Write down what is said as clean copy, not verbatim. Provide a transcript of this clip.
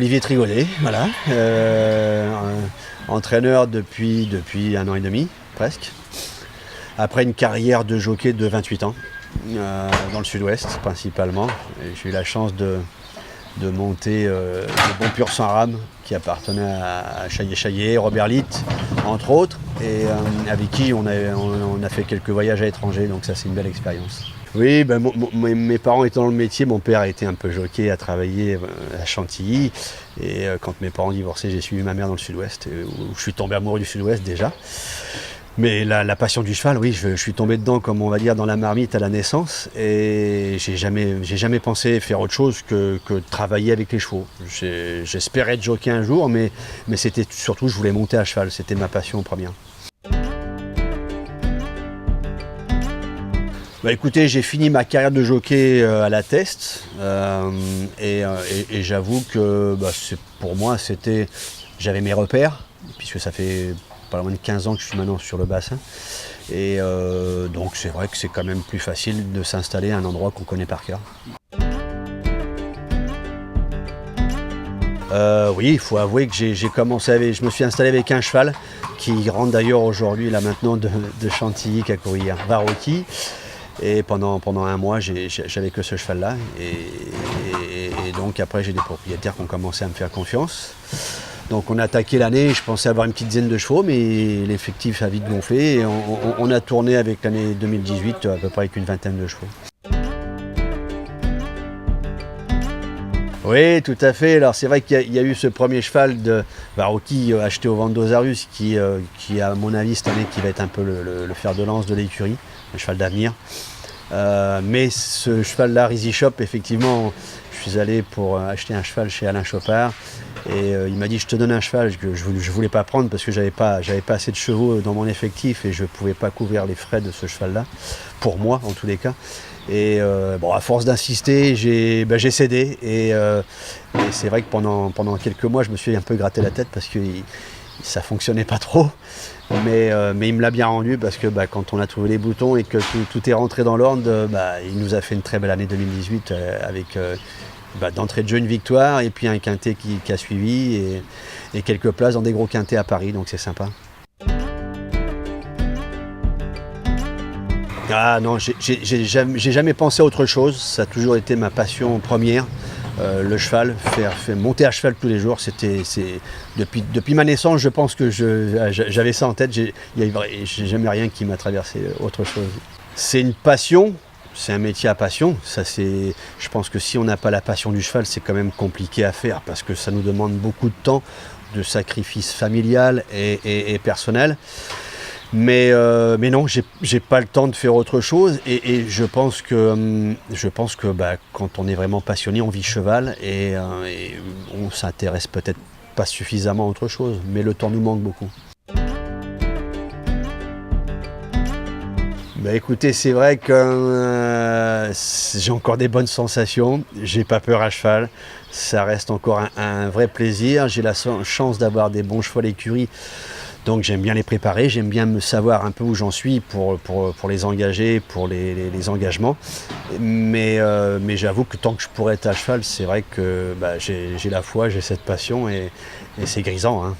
Olivier Trigolet, voilà. Entraîneur depuis 1 an et demi, presque. Après une carrière de jockey de 28 ans, dans le sud-ouest principalement. J'ai eu la chance de monter le Bon Pur sans rame, qui appartenait à Chaillet, Robert Litt, entre autres, et avec qui on a fait quelques voyages à l'étranger, donc ça c'est une belle expérience. Oui, mes parents étant dans le métier, mon père a été un peu jockey, a travaillé à Chantilly, et quand mes parents divorcé, j'ai suivi ma mère dans le sud-ouest, où je suis tombé amoureux du sud-ouest déjà. Mais la passion du cheval, oui, je suis tombé dedans, comme on va dire, dans la marmite à la naissance, et j'ai jamais pensé faire autre chose que travailler avec les chevaux. J'espérais être jockey un jour, mais c'était surtout, je voulais monter à cheval, c'était ma passion première. Écoutez, j'ai fini ma carrière de jockey à la Teste, et j'avoue que pour moi, j'avais mes repères, puisque ça fait pas loin de 15 ans que je suis maintenant sur le bassin. Et donc c'est vrai que c'est quand même plus facile de s'installer à un endroit qu'on connaît par cœur. Oui, il faut avouer que je me suis installé avec un cheval qui rentre d'ailleurs aujourd'hui là maintenant de Chantilly, qui a couru hier, Varroki. Et pendant 1 mois, j'avais que ce cheval-là. Et donc après, j'ai des propriétaires qui ont commencé à me faire confiance. Donc on a attaqué l'année, je pensais avoir une petite dizaine de chevaux, mais l'effectif a vite gonflé. Et on a tourné avec l'année 2018 à peu près avec une vingtaine de chevaux. Oui, tout à fait. Alors c'est vrai qu'il y a eu ce premier cheval de Varroki acheté au Vendosarus qui à mon avis cette année qui va être un peu le fer de lance de l'écurie, le cheval d'avenir. Mais ce cheval-là, Rizzy Shop, effectivement, je suis allé pour acheter un cheval chez Alain Chopard et il m'a dit je te donne un cheval que je voulais pas prendre parce que j'avais pas assez de chevaux dans mon effectif et je pouvais pas couvrir les frais de ce cheval-là, pour moi en tous les cas. Et à force d'insister, j'ai cédé et c'est vrai que pendant quelques mois je me suis un peu gratté la tête parce que ça fonctionnait pas trop, mais il me l'a bien rendu parce que quand on a trouvé les boutons et que tout est rentré dans l'ordre, il nous a fait une très belle année 2018 avec d'entrée de jeu une victoire et puis un quintet qui a suivi et quelques places dans des gros quintets à Paris, donc c'est sympa. Ah non, j'ai jamais pensé à autre chose, ça a toujours été ma passion première. Le cheval, faire monter à cheval tous les jours, depuis ma naissance, je pense que j'avais ça en tête, j'ai jamais rien qui m'a traversé autre chose. C'est une passion, c'est un métier à passion, je pense que si on n'a pas la passion du cheval, c'est quand même compliqué à faire parce que ça nous demande beaucoup de temps, de sacrifice familial et personnel. Mais non, j'ai pas le temps de faire autre chose et je pense que quand on est vraiment passionné, on vit cheval et on s'intéresse peut-être pas suffisamment à autre chose, mais le temps nous manque beaucoup. Écoutez, c'est vrai que j'ai encore des bonnes sensations, j'ai pas peur à cheval, ça reste encore un vrai plaisir, j'ai la chance d'avoir des bons chevaux à l'écurie. Donc j'aime bien les préparer, j'aime bien me savoir un peu où j'en suis pour les engager, pour les engagements. Mais j'avoue que tant que je pourrais être à cheval, c'est vrai que j'ai la foi, j'ai cette passion et c'est grisant, hein.